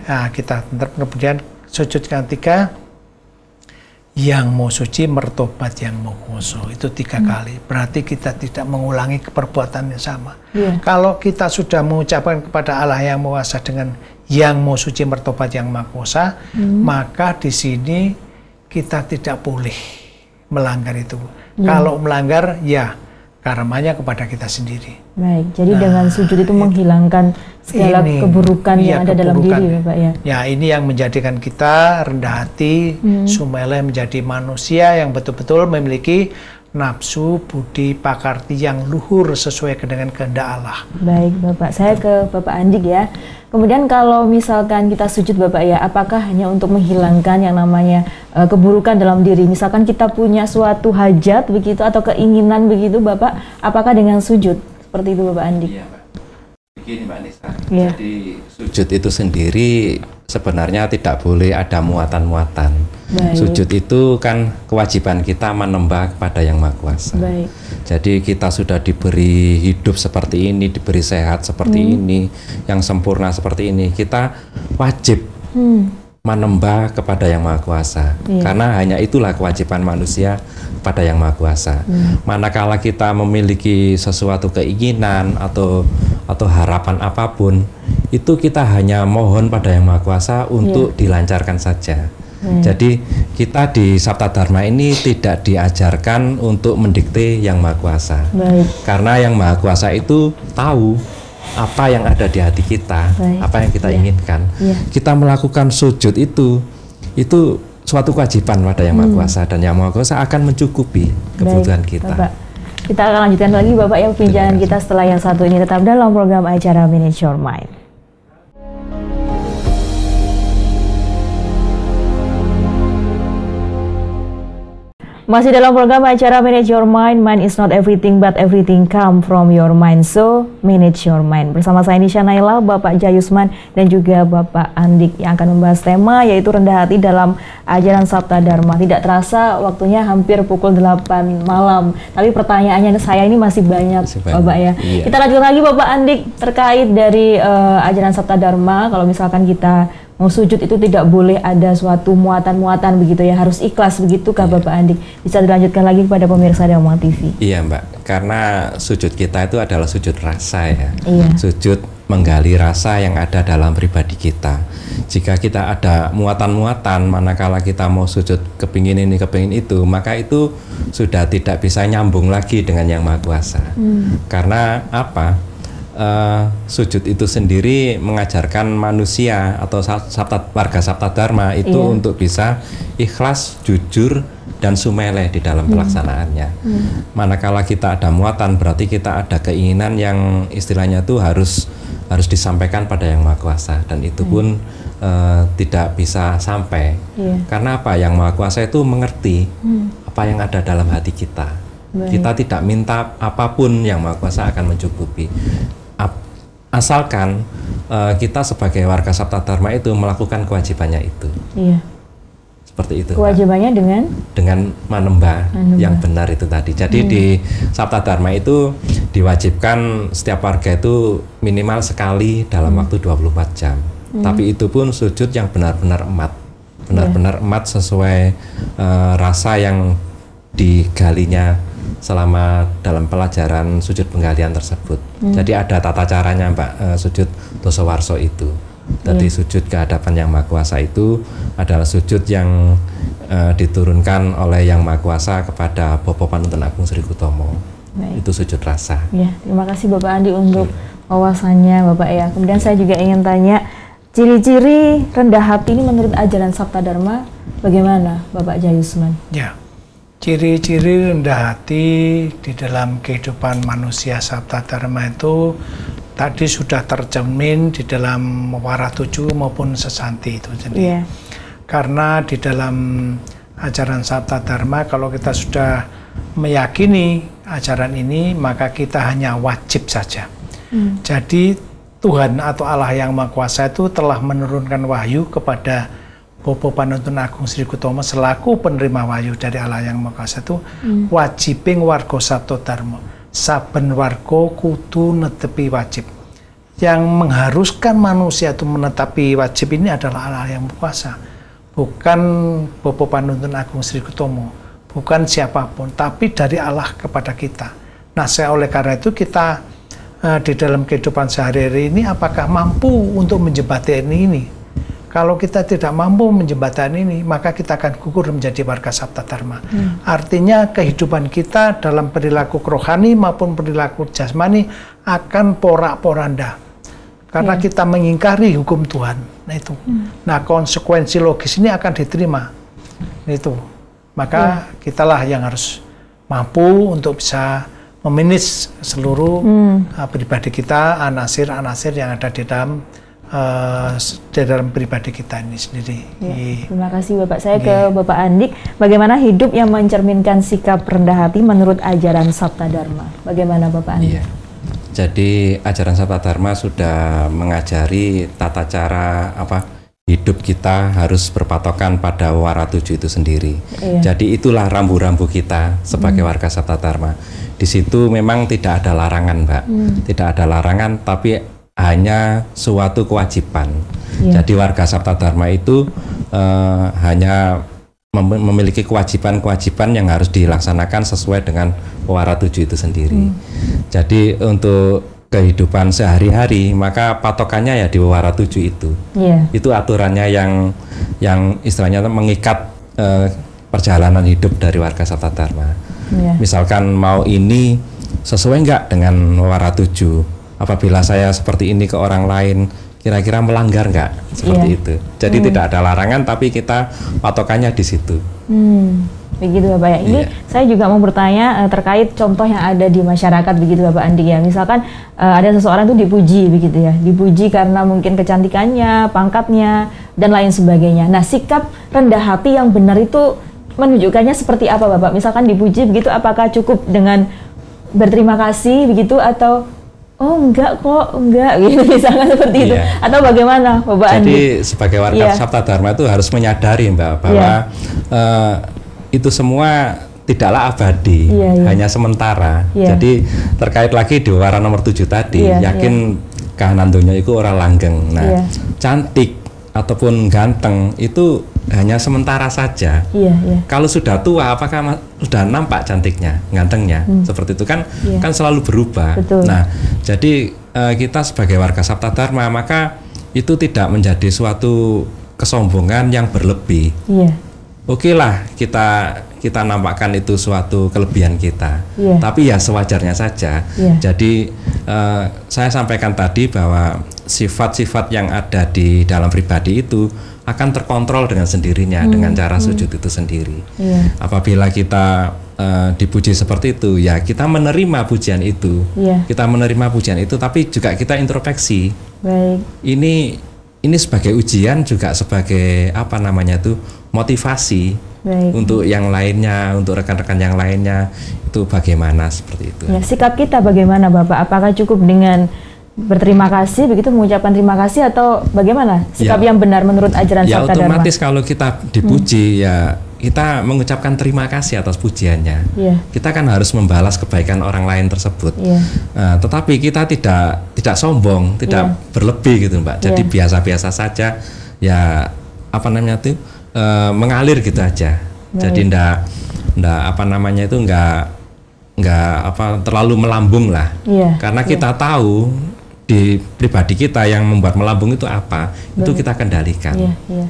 Nah kita kemudian sujud yang 3, yang mau suci mertobat yang mau kuso, itu 3 kali. Berarti kita tidak mengulangi perbuatan yang sama. Kalau kita sudah mengucapkan kepada Allah yang Kuasa dengan yang mau suci mertobat yang maha kuasa, maka di sini kita tidak boleh melanggar itu. Kalau melanggar ya karmanya kepada kita sendiri. Baik, jadi dengan sujud itu menghilangkan segala keburukan yang ada dalam diri, Bapak ya. Ya, ini yang menjadikan kita rendah hati, sumeleh, menjadi manusia yang betul-betul memiliki nafsu, budi, pakarti yang luhur sesuai dengan kehendak Allah. Baik, Bapak. Saya ke Bapak Andik ya. Kemudian kalau misalkan kita sujud, Bapak ya, apakah hanya untuk menghilangkan yang namanya keburukan dalam diri? Misalkan kita punya suatu hajat begitu atau keinginan begitu, Bapak, apakah dengan sujud? Seperti itu, Bapak Andik. Iya, Pak. Begini, Mbak Nisa. Jadi sujud itu sendiri sebenarnya tidak boleh ada muatan-muatan. Sujud itu kan kewajiban kita menembak kepada yang Maha Kuasa. Jadi kita sudah diberi hidup seperti ini, diberi sehat seperti ini, yang sempurna seperti ini. Kita wajib menembak kepada yang Maha Kuasa. Karena hanya itulah kewajiban manusia pada yang Maha Kuasa. Manakala kita memiliki sesuatu keinginan atau harapan apapun, itu kita hanya mohon pada yang Maha Kuasa untuk dilancarkan saja. Jadi kita di Sabta Dharma ini tidak diajarkan untuk mendikte yang Maha Kuasa. Karena yang Maha Kuasa itu tahu apa yang ada di hati kita, apa yang kita inginkan. Kita melakukan sujud itu suatu kewajiban pada yang Maha Kuasa, dan yang Maha Kuasa akan mencukupi kebutuhan kita. Bapak. Kita akan lanjutkan lagi Bapak ya perbincangan kita setelah yang satu ini, tetap dalam program acara Manage Your Mind. Masih dalam program acara Manage Your Mind. Mind is not everything, but everything come from your mind. So, manage your mind. Bersama saya Nisha Naila, Bapak Jayusman, dan juga Bapak Andik yang akan membahas tema yaitu rendah hati dalam ajaran Sabta Dharma. Tidak terasa waktunya hampir pukul 8 malam. Tapi pertanyaannya saya ini masih banyak, Bapak ya. Iya. Kita lanjut lagi Bapak Andik terkait dari ajaran Sabta Dharma. Kalau misalkan kita mau sujud itu tidak boleh ada suatu muatan-muatan begitu ya, harus ikhlas begitukah Bapak Andik? Bisa dilanjutkan lagi kepada pemirsa Dharma TV. Iya Mbak, karena sujud kita itu adalah sujud rasa ya. Iya. Sujud menggali rasa yang ada dalam pribadi kita. Jika kita ada muatan-muatan, manakala kita mau sujud kepingin ini, kepingin itu, maka itu sudah tidak bisa nyambung lagi dengan Yang Maha Kuasa. Karena apa? Sujud itu sendiri mengajarkan manusia atau warga Sabta Dharma itu untuk bisa ikhlas, jujur, dan sumeleh di dalam pelaksanaannya. Manakala kita ada muatan, berarti kita ada keinginan yang istilahnya itu harus disampaikan pada Yang Maha Kuasa, dan itu pun tidak bisa sampai. Karena apa? Yang Maha Kuasa itu mengerti apa yang ada dalam hati kita. Kita tidak minta apapun, Yang Maha Kuasa akan mencukupi. Asalkan kita sebagai warga Sabta Dharma itu melakukan kewajibannya itu. Iya. Seperti itu. Kewajibannya Pak. dengan manembah yang benar itu tadi. Jadi di Sabta Dharma itu diwajibkan setiap warga itu minimal sekali dalam waktu 24 jam. Tapi itu pun sujud yang benar-benar emat. Benar-benar emat sesuai rasa yang digalinya selama dalam pelajaran sujud penggalian tersebut. Jadi ada tata caranya Mbak, sujud Dosowarso itu. Jadi sujud ke hadapan Yang Maha Kuasa itu adalah sujud yang diturunkan oleh Yang Maha Kuasa kepada Bapa Panuntun Agung Sri Kutomo. Itu sujud rasa. Ya, terima kasih Bapak Andi untuk wawasannya Bapak ya. Kemudian saya juga ingin tanya, ciri-ciri rendah hati ini menurut ajaran Sabta Dharma bagaimana Bapak Jayusman? Ya. Ciri-ciri rendah hati di dalam kehidupan manusia Sabta Dharma itu tadi sudah tercermin di dalam Waratuju maupun Sesanti itu. Jadi, karena di dalam ajaran Sabta Dharma kalau kita sudah meyakini ajaran ini, maka kita hanya wajib saja. Jadi Tuhan atau Allah Yang Maha Kuasa itu telah menurunkan wahyu kepada Bapa Panuntun Agung Sri Kutomo selaku penerima wahyu dari Allah Yang Maha Kuasa itu wajibing warga Sabta Dharma. Saben warga kudu netepi wajib. Yang mengharuskan manusia itu menetapi wajib ini adalah Allah Yang Maha Kuasa. Bukan Bapa Panuntun Agung Sri Kutomo, bukan siapapun, tapi dari Allah kepada kita. Nah, oleh karena itu kita di dalam kehidupan sehari-hari ini apakah mampu untuk menjembatani ini? Kalau kita tidak mampu menjembatani ini, maka kita akan gugur menjadi warga Sabta Dharma. Artinya kehidupan kita dalam perilaku rohani maupun perilaku jasmani akan porak-poranda. Karena kita mengingkari hukum Tuhan. Nah itu. Nah konsekuensi logis ini akan diterima. Nah, itu. Maka kitalah yang harus mampu untuk bisa memanage seluruh pribadi kita, anasir-anasir yang ada di dalam pribadi kita ini sendiri. Terima kasih Bapak. Saya ke Bapak Andik. Bagaimana hidup yang mencerminkan sikap rendah hati menurut ajaran Sabta Dharma? Bagaimana Bapak Andik? Jadi ajaran Sabta Dharma sudah mengajari tata cara hidup kita harus berpatokan pada Waratuju itu sendiri. Jadi itulah rambu-rambu kita sebagai warga Sabta Dharma. Di situ memang tidak ada larangan, Mbak. Tidak ada larangan, tapi hanya suatu kewajiban. Jadi warga Sabta Dharma itu hanya memiliki kewajiban-kewajiban yang harus dilaksanakan sesuai dengan Waratuju itu sendiri. Jadi untuk kehidupan sehari-hari maka patokannya ya di Waratuju itu. Itu aturannya yang istilahnya mengikat perjalanan hidup dari warga Sabta Dharma. Misalkan mau ini sesuai enggak dengan Waratuju? Apabila saya seperti ini ke orang lain, kira-kira melanggar nggak? Seperti itu. Jadi tidak ada larangan, tapi kita patokannya di situ. Begitu Bapak ya. Ini saya juga mau bertanya terkait contoh yang ada di masyarakat begitu Bapak Andi ya. Misalkan ada seseorang itu dipuji begitu ya. Dipuji karena mungkin kecantikannya, pangkatnya, dan lain sebagainya. Nah, sikap rendah hati yang benar itu menunjukkannya seperti apa Bapak? Misalkan dipuji begitu, apakah cukup dengan berterima kasih begitu atau oh enggak kok, enggak gitu misalkan seperti itu, atau bagaimana Bapak Andi? Jadi sebagai warga Sabta Dharma itu harus menyadari Mbak bahwa itu semua tidaklah abadi, hanya sementara. Jadi terkait lagi di wara nomor 7 tadi, yakin kahanandonya itu orang langgeng. Nah, cantik ataupun ganteng itu hanya sementara saja. Kalau sudah tua, apakah sudah nampak cantiknya, gantengnya? Seperti itu kan, kan selalu berubah. Betul. Nah, jadi kita sebagai warga Sabta Dharma, maka itu tidak menjadi suatu kesombongan yang berlebih. Oke lah, kita nampakkan itu suatu kelebihan kita, tapi ya sewajarnya saja. Jadi saya sampaikan tadi bahwa sifat-sifat yang ada di dalam pribadi itu akan terkontrol dengan sendirinya dengan cara sujud itu sendiri. Apabila kita dipuji seperti itu, ya kita menerima pujian itu, kita menerima pujian itu, tapi juga kita introspeksi. Ini sebagai ujian juga sebagai apa namanya itu motivasi untuk yang lainnya, untuk rekan-rekan yang lainnya itu bagaimana seperti itu. Ya, sikap kita bagaimana Bapak? Apakah cukup dengan berterima kasih begitu, mengucapkan terima kasih, atau bagaimana sikap yang benar menurut ajaran Sabta Dharma? Ya otomatis kalau kita dipuji ya kita mengucapkan terima kasih atas pujiannya. Kita kan harus membalas kebaikan orang lain tersebut. Tetapi kita tidak sombong, tidak berlebih gitu Mbak. Jadi biasa-biasa saja ya apa namanya itu mengalir gitu aja. Jadi ndak apa namanya itu nggak apa terlalu melambung lah. Karena kita tahu di pribadi kita yang membuat melambung itu apa, itu kita kendalikan.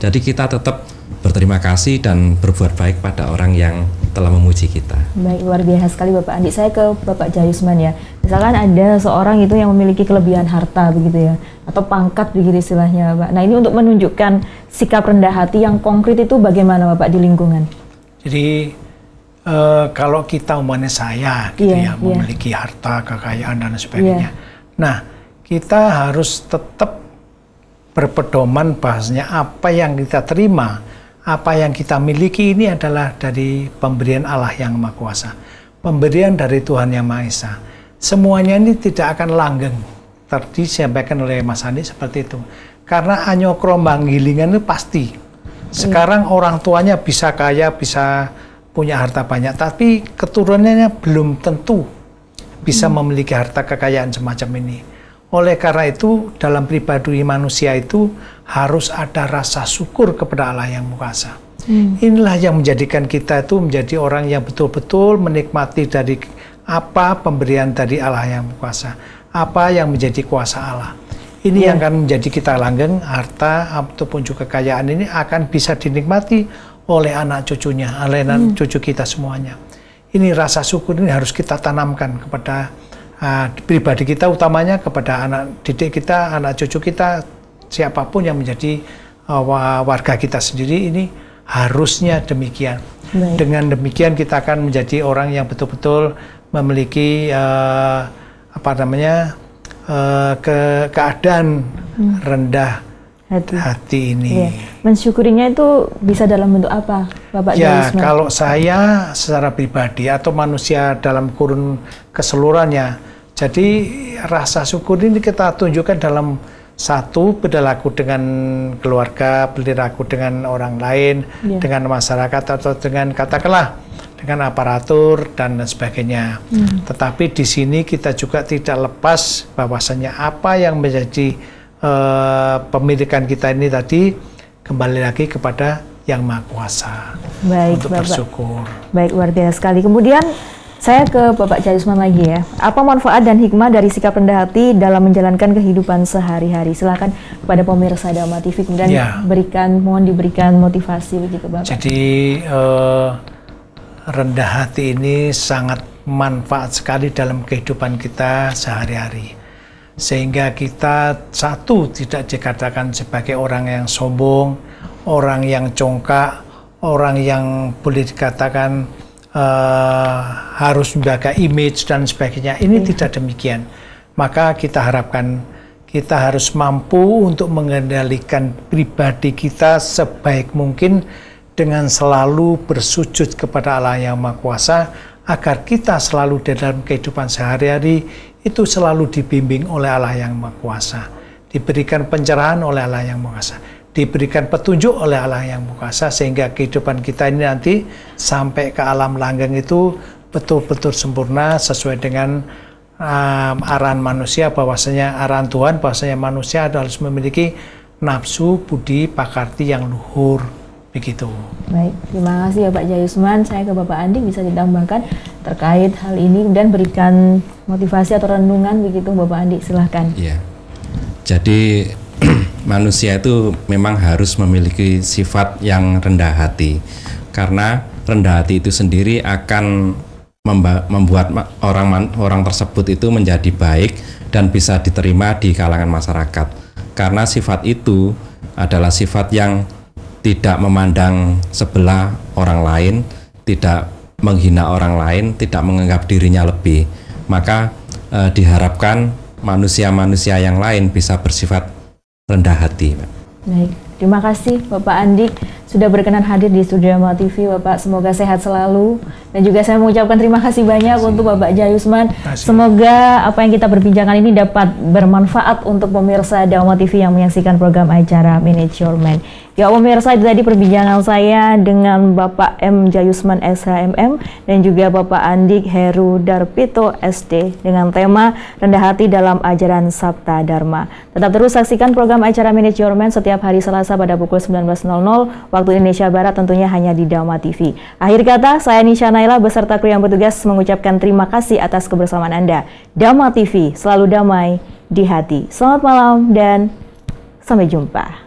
Jadi kita tetap berterima kasih dan berbuat baik pada orang yang telah memuji kita. Baik, luar biasa sekali Bapak Andi. Saya ke Bapak Jayusman ya. Misalkan ada seorang itu yang memiliki kelebihan harta begitu ya, atau pangkat begitu istilahnya Bapak. Nah, ini untuk menunjukkan sikap rendah hati yang konkret itu bagaimana Bapak di lingkungan? Jadi kalau kita umpamanya saya gitu memiliki harta, kekayaan dan sebagainya. Nah, kita harus tetap berpedoman bahasanya apa yang kita terima, apa yang kita miliki ini adalah dari pemberian Allah yang Maha Kuasa, pemberian dari Tuhan Yang Maha Esa. Semuanya ini tidak akan langgeng. Tadi disampaikan oleh Mas Andi seperti itu. Karena anyokro manggilingan itu pasti. Sekarang orang tuanya bisa kaya, bisa punya harta banyak, tapi keturunannya belum tentu bisa memiliki harta kekayaan semacam ini. Oleh karena itu, dalam pribadi manusia itu harus ada rasa syukur kepada Allah yang Maha Kuasa. Inilah yang menjadikan kita itu menjadi orang yang betul-betul menikmati dari apa pemberian dari Allah yang Maha Kuasa, apa yang menjadi kuasa Allah. Ini yang akan menjadi kita langgeng, harta ataupun juga kekayaan ini akan bisa dinikmati oleh anak cucunya, oleh anak cucu kita semuanya. Ini rasa syukur ini harus kita tanamkan kepada pribadi kita, utamanya kepada anak didik kita, anak cucu kita, siapapun yang menjadi warga kita sendiri. Ini harusnya demikian. Dengan demikian kita akan menjadi orang yang betul-betul memiliki keadaan rendah hati ini. Mensyukurinya itu bisa dalam bentuk apa, Bapak Jayusman? Kalau saya secara pribadi atau manusia dalam kurun keseluruhannya, jadi rasa syukur ini kita tunjukkan dalam satu, berlaku dengan keluarga, berlaku dengan orang lain, dengan masyarakat, atau dengan katakanlah dengan aparatur dan sebagainya. Tetapi di sini kita juga tidak lepas bahwasanya apa yang menjadi pemilikan kita ini tadi kembali lagi kepada Yang Maha Kuasa. Baik, untuk Bapak. bersyukur. Baik, luar biasa sekali. Kemudian saya ke Bapak Jayusman lagi ya. Apa manfaat dan hikmah dari sikap rendah hati dalam menjalankan kehidupan sehari-hari? Silakan kepada pemirsa Dharma TV dan mohon diberikan motivasi begitu Bapak. Jadi rendah hati ini sangat manfaat sekali dalam kehidupan kita sehari-hari. Sehingga kita tidak dikatakan sebagai orang yang sombong, orang yang congkak, orang yang boleh dikatakan harus menjaga image dan sebagainya. Ini tidak demikian. Maka kita harapkan kita harus mampu untuk mengendalikan pribadi kita sebaik mungkin dengan selalu bersujud kepada Allah yang Maha Kuasa, agar kita selalu dalam kehidupan sehari-hari itu selalu dibimbing oleh Allah yang Maha Kuasa, diberikan pencerahan oleh Allah yang Maha Kuasa, diberikan petunjuk oleh Allah yang Maha Kuasa, sehingga kehidupan kita ini nanti sampai ke alam langgeng itu betul-betul sempurna sesuai dengan arahan manusia, bahwasanya arahan Tuhan, bahwasanya manusia harus memiliki nafsu, budi, pakarti yang luhur. Begitu. Baik, terima kasih ya Pak Jayusman. Saya ke Bapak Andi, bisa ditambahkan terkait hal ini dan berikan motivasi atau renungan begitu Bapak Andi, silahkan. Iya. Jadi manusia itu memang harus memiliki sifat yang rendah hati, karena rendah hati itu sendiri akan membuat orang tersebut itu menjadi baik dan bisa diterima di kalangan masyarakat. Karena sifat itu adalah sifat yang tidak memandang sebelah orang lain, tidak menghina orang lain, tidak menganggap dirinya lebih. Maka diharapkan manusia-manusia yang lain bisa bersifat rendah hati. Baik, terima kasih Bapak Andi sudah berkenan hadir di Studio Dharma TV. Bapak semoga sehat selalu, dan juga saya mengucapkan terima kasih banyak untuk Bapak Jayusman. Semoga apa yang kita perbincangkan ini dapat bermanfaat untuk pemirsa Dharma TV yang menyaksikan program acara Manage Your Mind. Ya pemirsa, itu tadi perbincangan saya dengan Bapak M. Jayusman SHMM dan juga Bapak Andi Heru Darpito SD dengan tema rendah hati dalam ajaran Sabta Dharma. Tetap terus saksikan program acara Manage Your Mind setiap hari Selasa pada pukul 19.00 waktu Indonesia Barat, tentunya hanya di Dharma TV. Akhir kata, saya Nisha Naila beserta kru yang bertugas mengucapkan terima kasih atas kebersamaan Anda. Dharma TV, selalu damai di hati. Selamat malam dan sampai jumpa.